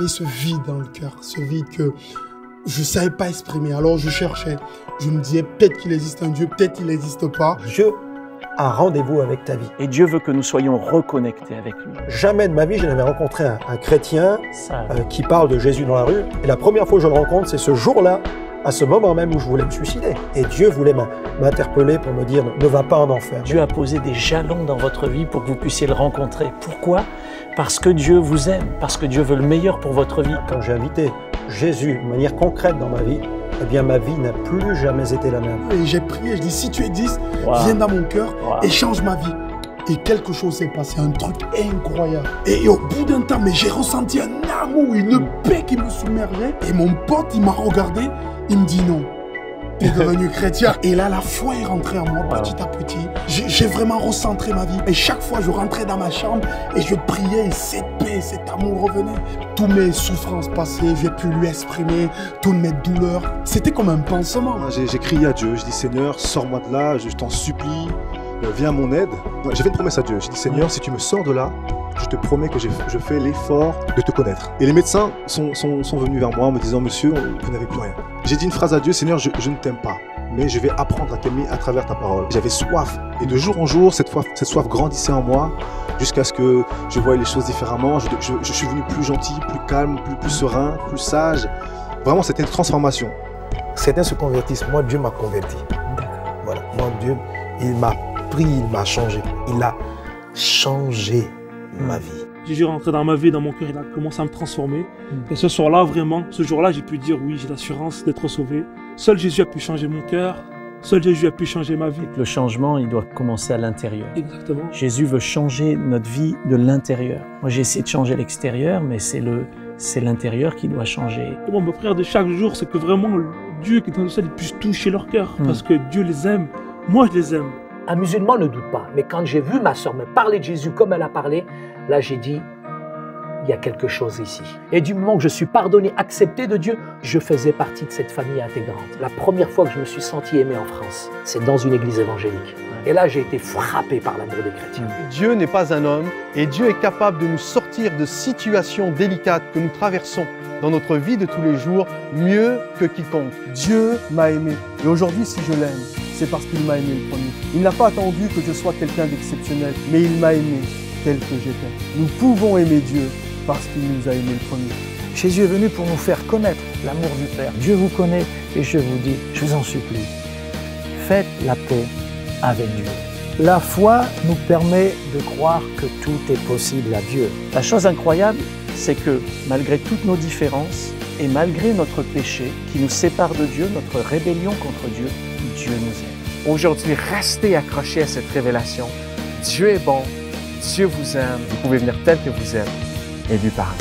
voyais ce vide dans le cœur, ce vide que je ne savais pas exprimer. Alors je cherchais, je me disais peut-être qu'il existe un Dieu, peut-être qu'il n'existe pas. Dieu a un rendez-vous avec ta vie. Et Dieu veut que nous soyons reconnectés avec lui. Jamais de ma vie, je n'avais rencontré un chrétien qui parle de Jésus dans la rue. Et la première fois que je le rencontre, c'est ce jour-là, à ce moment même où je voulais me suicider. Et Dieu voulait m'interpeller pour me dire « ne va pas en enfer ». Dieu a posé des jalons dans votre vie pour que vous puissiez le rencontrer. Pourquoi? Parce que Dieu vous aime, parce que Dieu veut le meilleur pour votre vie. Quand j'ai invité Jésus de manière concrète dans ma vie, eh bien ma vie n'a plus jamais été la même. Et j'ai prié, je dis si tu existes, viens dans mon cœur et change ma vie. Et quelque chose s'est passé, un truc incroyable. Et au bout d'un temps, mais j'ai ressenti un amour, une paix qui me submergeait. Et mon pote, il m'a regardé, il me dit non, t'es devenu chrétien. Et là, la foi est rentrée en moi petit à petit. J'ai vraiment recentré ma vie. Et chaque fois, je rentrais dans ma chambre et je priais et cette paix, cet amour revenait. Toutes mes souffrances passées, j'ai pu lui exprimer, toutes mes douleurs. C'était comme un pansement. J'ai crié à Dieu, je dis Seigneur, sors-moi de là, je t'en supplie, viens à mon aide. J'ai fait une promesse à Dieu, j'ai dit Seigneur, si tu me sors de là, je te promets que je fais l'effort de te connaître. Et les médecins sont venus vers moi en me disant, monsieur, vous n'avez plus rien. J'ai dit une phrase à Dieu, Seigneur, je ne t'aime pas, mais je vais apprendre à t'aimer à travers ta parole. J'avais soif, et de jour en jour, cette soif grandissait en moi, jusqu'à ce que je voie les choses différemment. Je suis devenu plus gentil, plus calme, plus serein, plus sage. Vraiment, c'était une transformation. Certains se convertissent, moi Dieu m'a converti. Voilà, moi Dieu, il m'a pris, il m'a changé. Il a changé ma vie. Jésus est rentré dans ma vie, dans mon cœur, il a commencé à me transformer. Et ce soir-là, vraiment, ce jour-là, j'ai pu dire oui, j'ai l'assurance d'être sauvé. Seul Jésus a pu changer mon cœur. Seul Jésus a pu changer ma vie. Le changement, il doit commencer à l'intérieur. Exactement. Jésus veut changer notre vie de l'intérieur. Moi, j'ai essayé de changer l'extérieur, mais c'est l'intérieur qui doit changer. Et moi, ma prière de chaque jour, c'est que vraiment Dieu qui est dans le ciel, il puisse toucher leur cœur. Parce que Dieu les aime. Moi, je les aime. Un musulman ne doute pas, mais quand j'ai vu ma sœur me parler de Jésus comme elle a parlé, là j'ai dit, il y a quelque chose ici. Et du moment que je suis pardonné, accepté de Dieu, je faisais partie de cette famille intégrante. La première fois que je me suis senti aimé en France, c'est dans une église évangélique. Et là, j'ai été frappé par l'amour des chrétiens. Dieu n'est pas un homme et Dieu est capable de nous sortir de situations délicates que nous traversons dans notre vie de tous les jours mieux que quiconque. Dieu m'a aimé et aujourd'hui, si je l'aime, c'est parce qu'il m'a aimé le premier. Il n'a pas attendu que je sois quelqu'un d'exceptionnel, mais il m'a aimé tel que j'étais. Nous pouvons aimer Dieu parce qu'il nous a aimé le premier. Jésus est venu pour nous faire connaître l'amour du Père. Dieu vous connaît et je vous dis, je vous en supplie, faites la paix avec Dieu. La foi nous permet de croire que tout est possible à Dieu. La chose incroyable, c'est que malgré toutes nos différences et malgré notre péché qui nous sépare de Dieu, notre rébellion contre Dieu, Dieu nous aime. Aujourd'hui, restez accrochés à cette révélation. Dieu est bon, Dieu vous aime, vous pouvez venir tel que vous êtes et lui parler.